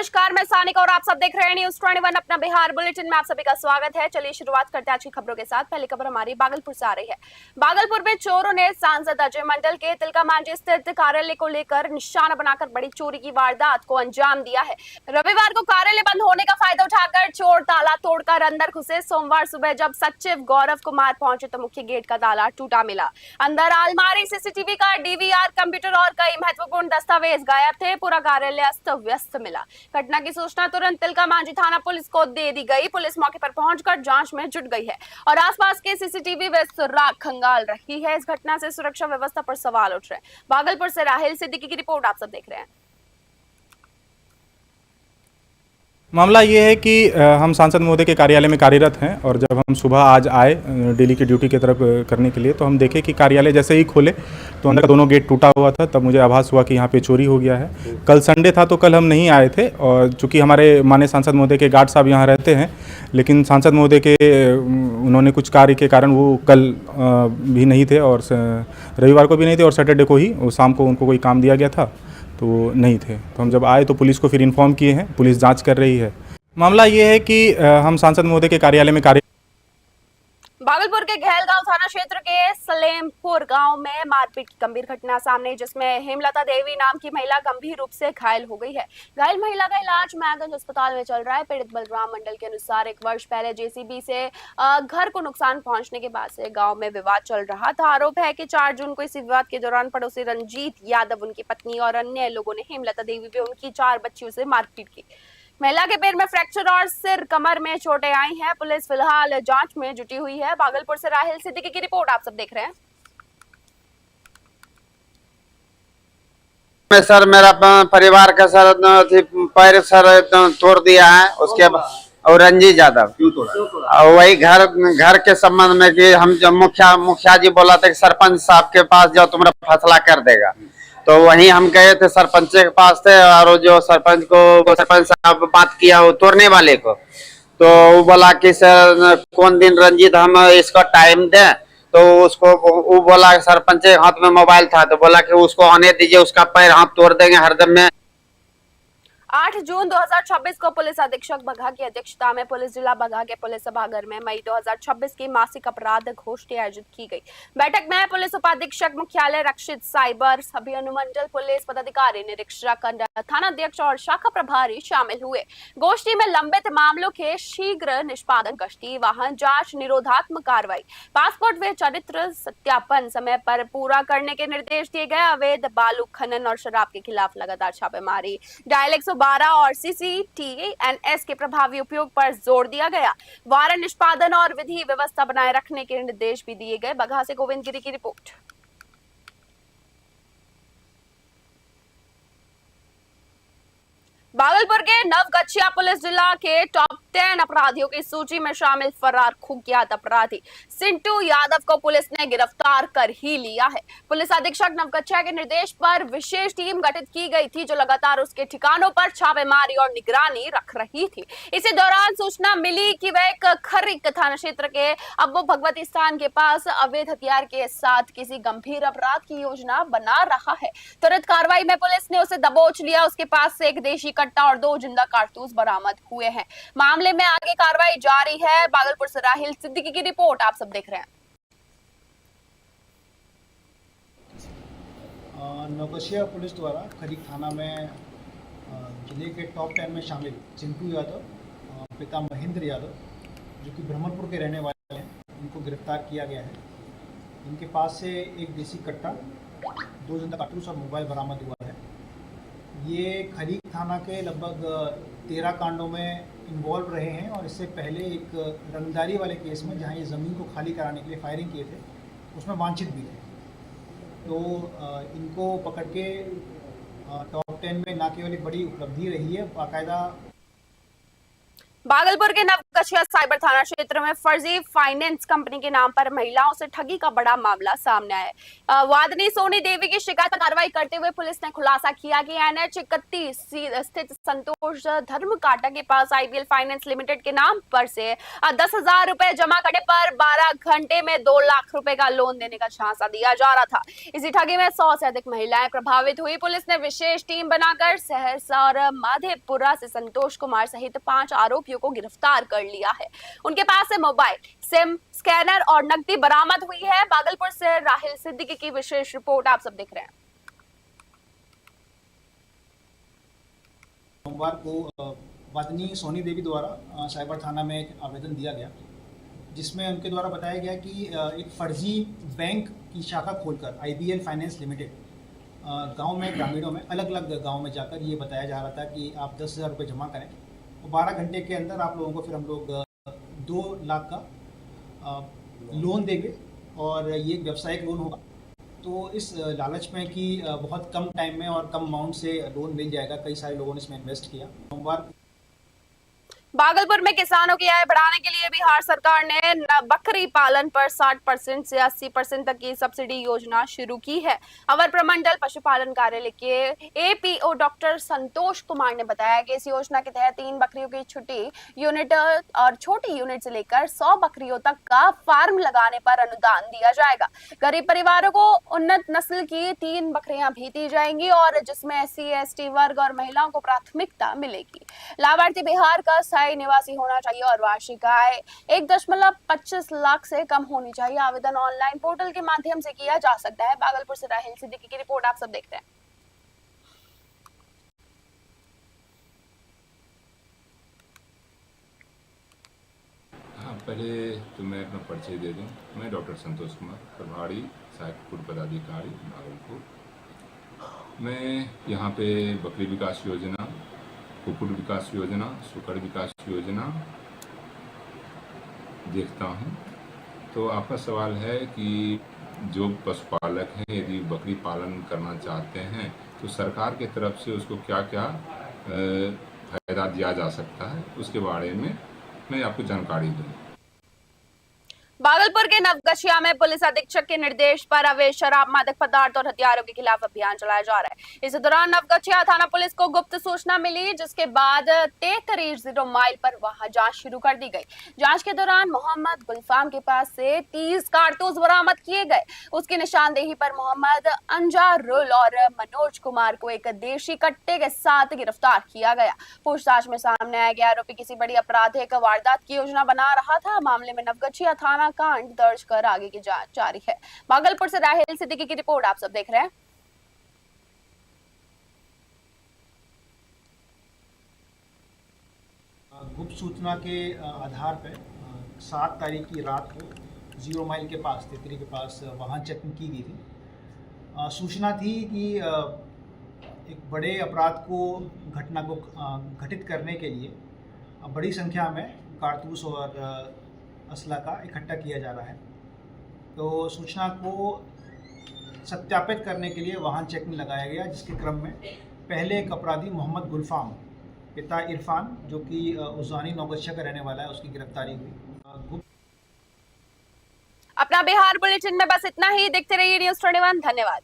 नमस्कार, मैं सानिका और आप सब देख रहे हैं न्यूज 21 अपना बिहार बुलेटिन में आप सभी का स्वागत है। चलिए शुरुआत करते हैं आज की खबरों के साथ। पहली खबर हमारी भागलपुर से आ रही है। भागलपुर में चोरों ने सांसद अजय मंडल के तिलका मांझी स्थित कार्यालय को लेकर निशाना बनाकर बड़ी चोरी की वारदात को अंजाम दिया है। रविवार को कार्यालय बंद होने का फायदा उठाकर चोर ताला तोड़कर अंदर घुसे। सोमवार सुबह जब सचिव गौरव कुमार पहुंचे तो मुख्य गेट का ताला टूटा मिला। अंदर अलमारी, सीसीटीवी का डीवीआर, कंप्यूटर और कई महत्वपूर्ण दस्तावेज गायब थे। पूरा कार्यालय अस्त व्यस्त मिला। घटना की सूचना तुरंत तिलका मांझी थाना पुलिस को दे दी गई। पुलिस मौके पर पहुंचकर जांच में जुट गई है और आसपास के सीसीटीवी व सुराग खंगाल रही है। इस घटना से सुरक्षा व्यवस्था पर सवाल उठ रहे हैं। भागलपुर से राहिल सिद्दीकी की रिपोर्ट आप सब देख रहे हैं। मामला ये है कि हम सांसद महोदय के कार्यालय में कार्यरत हैं और जब हम सुबह आज आए डेली की ड्यूटी की तरफ करने के लिए तो हम देखे कि कार्यालय जैसे ही खोले तो अंदर का दोनों गेट टूटा हुआ था। तब मुझे आभास हुआ कि यहाँ पे चोरी हो गया है। कल संडे था तो कल हम नहीं आए थे और चूँकि हमारे माननीय सांसद महोदय के गार्ड साहब यहाँ रहते हैं, लेकिन सांसद महोदय के उन्होंने कुछ कार्य के कारण वो कल भी नहीं थे और रविवार को भी नहीं थे और सैटरडे को ही शाम को उनको कोई काम दिया गया था तो नहीं थे। तो हम जब आए तो पुलिस को फिर इन्फॉर्म किए हैं, पुलिस जांच कर रही है। मामला ये है कि हम सांसद महोदय के कार्यालय में भागलपुर के घैलगांव थाना क्षेत्र के सलेमपुर गांव में मारपीट की गंभीर घटना सामने आई, जिसमें हेमलता देवी नाम की महिला गंभीर रूप से घायल हो गई है। घायल महिला का इलाज मैगंज अस्पताल में चल रहा है। पीड़ित बलराम मंडल के अनुसार 1 वर्ष पहले जेसीबी से घर को नुकसान पहुंचने के बाद से गांव में विवाद चल रहा था। आरोप है कि 4 जून को इसी विवाद के दौरान पड़ोसी रंजीत यादव, उनकी पत्नी और अन्य लोगों ने हेमलता देवी व उनकी 4 बच्चियों से मारपीट की। महिला के पैर में फ्रैक्चर और सिर कमर में चोटें आई हैं। पुलिस फिलहाल जांच में जुटी हुई है। भागलपुर से राहिल सिद्दीकी की रिपोर्ट आप सब देख रहे हैं। सर मेरा परिवार का सर पैर सर तोड़ दिया है उसके बाद। और रंजीत यादव क्यों तोड़ा? और वही घर के संबंध में कि हम जब मुखिया जी बोला था कि सरपंच साहब के पास जाओ, तुम्हारा फैसला कर देगा। तो वहीं हम गए थे, सरपंच के पास थे और जो सरपंच साहब बात किया वो तोड़ने वाले को, तो वो बोला कि सर कौन दिन रंजीत हम इसको टाइम दें। तो उसको वो बोला सरपंच के हाथ में मोबाइल था तो बोला कि उसको आने दीजिए, उसका पैर हाथ तोड़ देंगे हरदम में। 8 जून 2026 को पुलिस अधीक्षक बगहा की अध्यक्षता में पुलिस जिला बगहा के पुलिस सभागार में मई 2026 की मासिक अपराध गोष्ठी आयोजित की गई। बैठक में पुलिस उपाधीक्षक मुख्यालय, रक्षित साइबर, सभी अनुमंडल पुलिस पदाधिकारी, निरीक्षक, थानाध्यक्ष और शाखा प्रभारी शामिल हुए। गोष्ठी में लंबित मामलों के शीघ्र निष्पादन, गश्ती, वाहन जांच, निरोधात्मक कार्रवाई, पासपोर्ट व चरित्र सत्यापन समय पर पूरा करने के निर्देश दिए गए। अवैध बालू खनन और शराब के खिलाफ लगातार छापेमारी, डायल 112 और CCTNS के प्रभावी उपयोग पर जोर दिया गया। वारंट निष्पादन और विधि व्यवस्था बनाए रखने के निर्देश भी दिए गए। बगहा से गोविंद गिरी की रिपोर्ट। भागलपुर के नवगछिया पुलिस जिला के टॉप 10 अपराधियों की सूची में शामिल फरार कुख्यात अपराधी सिंटू यादव को पुलिस ने गिरफ्तार कर ही लिया है। पुलिस अधीक्षक नवगछिया के निर्देश पर विशेष टीम गठित की गई थी जो लगातार उसके ठिकानों पर छापेमारी और निगरानी रख रही थी। इसी दौरान सूचना मिली कि वह एक खरीक थाना क्षेत्र के अब्बू भगवती स्थान के पास अवैध हथियार के साथ किसी गंभीर अपराध की योजना बना रहा है। तुरंत कार्रवाई में पुलिस ने उसे दबोच लिया। उसके पास से एक देशी कट्टा और 2 जिंदा कारतूस बरामद हुए हैं। मामले में आगे कार्रवाई जारी है। भागलपुर से राहिल सिद्दीकी की रिपोर्ट आप सब देख रहे हैं। नवगछिया पुलिस द्वारा खरीक थाना में जिले के टॉप 10 में शामिल चिंटू यादव, पिता महेंद्र यादव, जो कि ब्रह्मपुर के रहने वाले हैं, इनको गिरफ्तार किया गया है। इनके पास से एक देसी कट्टा, 2 जिंदा कारतूस और मोबाइल बरामद हुआ है। ये खरीक थाना के लगभग 13 कांडों में इन्वॉल्व रहे हैं और इससे पहले एक रंगदारी वाले केस में जहां ये ज़मीन को खाली कराने के लिए फायरिंग किए थे, उसमें वांछित भी थे। तो इनको पकड़ के टॉप 10 में ना केवल एक बड़ी उपलब्धि रही है, बाकायदा भागलपुर के नवगछिया साइबर थाना क्षेत्र में फर्जी फाइनेंस कंपनी के नाम पर महिलाओं से ठगी का बड़ा मामला सामने आया है। वादनी सोनी देवी की शिकायत पर कार्रवाई करते हुए पुलिस ने खुलासा किया कि NH 31 स्थित संतोष धर्म काटा के पास IBL फाइनेंस लिमिटेड के नाम पर से 10,000 रुपए जमा करने पर 12 घंटे में 2 लाख रुपए का लोन देने का झांसा दिया जा रहा था। इसी ठगी में 100 से अधिक महिलाएं प्रभावित हुई। पुलिस ने विशेष टीम बनाकर सहरसा और माधेपुरा से संतोष कुमार सहित 5 आरोपियों को गिरफ्तार कर लिया है। उनके पास से मोबाइल, सिम, स्कैनर और नकदी बरामद हुई है। भागलपुर से राहिल सिद्दीकी की विशेष रिपोर्ट आप सब देख रहे हैं। सोमवार को वादनी सोनी देवी द्वारा साइबर थाना में एक आवेदन दिया गया, जिसमें उनके द्वारा बताया गया कि एक फर्जी बैंक की शाखा खोलकर IBL फाइनेंस लिमिटेड गांव में, ग्रामीणों में, अलग अलग गांव में जाकर ये बताया जा रहा था कि आप 10,000 रुपये जमा करें, 12 घंटे के अंदर आप लोगों को फिर हम लोग 2 लाख का लोन देंगे और ये एक व्यावसायिक लोन होगा। तो इस लालच में कि बहुत कम टाइम में और कम अमाउंट से लोन मिल जाएगा, कई सारे लोगों ने इसमें इन्वेस्ट किया। सोमवार भागलपुर में किसानों की आय बढ़ाने के लिए बिहार सरकार ने बकरी पालन पर 60% से 80% तक की सब्सिडी योजना शुरू की है। अवर प्रमंडल पशुपालन कार्यालय के APO डॉक्टर संतोष कुमार ने बताया कि इस योजना के तहत 3 बकरियों की छोटी यूनिट और छोटी यूनिट से लेकर 100 बकरियों तक का फार्म लगाने पर अनुदान दिया जाएगा। गरीब परिवारों को उन्नत नस्ल की 3 बकरियां भी दी जाएंगी और जिसमें SC ST वर्ग और महिलाओं को प्राथमिकता मिलेगी। लाभार्थी बिहार का निवासी होना चाहिए और वार्षिक आय 1.25 लाख से कम होनी चाहिए। आवेदन ऑनलाइन पोर्टल के माध्यम से किया जा सकता है। भागलपुर से राहिल सिद्दीकी की रिपोर्ट आप सब देख रहे हैं। हाँ, पहले तो मैं अपना परिचय दे दूं। मैं डॉक्टर संतोष कुमार, प्रभारी सहायक कुक्कुट पदाधिकारी भागलपुर। मैं यहाँ पे बकरी विकास योजना, कुक्कुट विकास योजना, सुकड़ विकास योजना देखता हूँ। तो आपका सवाल है कि जो पशुपालक हैं यदि बकरी पालन करना चाहते हैं तो सरकार की तरफ से उसको क्या क्या फायदा दिया जा सकता है, उसके बारे में मैं आपको जानकारी दूँ। भागलपुर के नवगछिया में पुलिस अधीक्षक के निर्देश पर अवैध शराब, मादक पदार्थ और हथियारों के खिलाफ अभियान चलाया जा रहा है। इस दौरान नवगछिया थाना पुलिस को गुप्त सूचना मिली, जिसके बाद तेतरी 0 माइल पर वहां जांच शुरू कर दी गई। जांच के दौरान मोहम्मद गुलफाम के पास से 30 कारतूस बरामद किए गए। उसकी निशानदेही पर मोहम्मद अंजारुल और मनोज कुमार को एक देशी कट्टे के साथ गिरफ्तार किया गया। पूछताछ में सामने आया कि आरोपी किसी बड़ी आपराधिक वारदात की योजना बना रहा था। मामले में नवगछिया थाना कांड दर्ज कर आगे की जांच जारी है। भागलपुर से राहिल सिद्दीकी की रिपोर्ट आप सब देख रहे हैं। गुप्त सूचना के आधार पर 7 तारीख की रात को 0 माइल के पास, तेतरी के पास वाहन चेकिंग की गई थी। सूचना थी कि एक बड़े अपराध को, घटना को घटित करने के लिए बड़ी संख्या में कारतूस और असला का इकट्ठा किया जा रहा है। तो सूचना को सत्यापित करने के लिए वाहन चेकिंग लगाया गया, जिसके क्रम में पहले एक अपराधी मोहम्मद गुलफाम, पिता इरफान, जो कि उजानी नवगछिया का रहने वाला है, उसकी गिरफ्तारी हुई। अपना बिहार बुलेटिन में बस इतना ही। देखते रहिए न्यूज़ 21। धन्यवाद।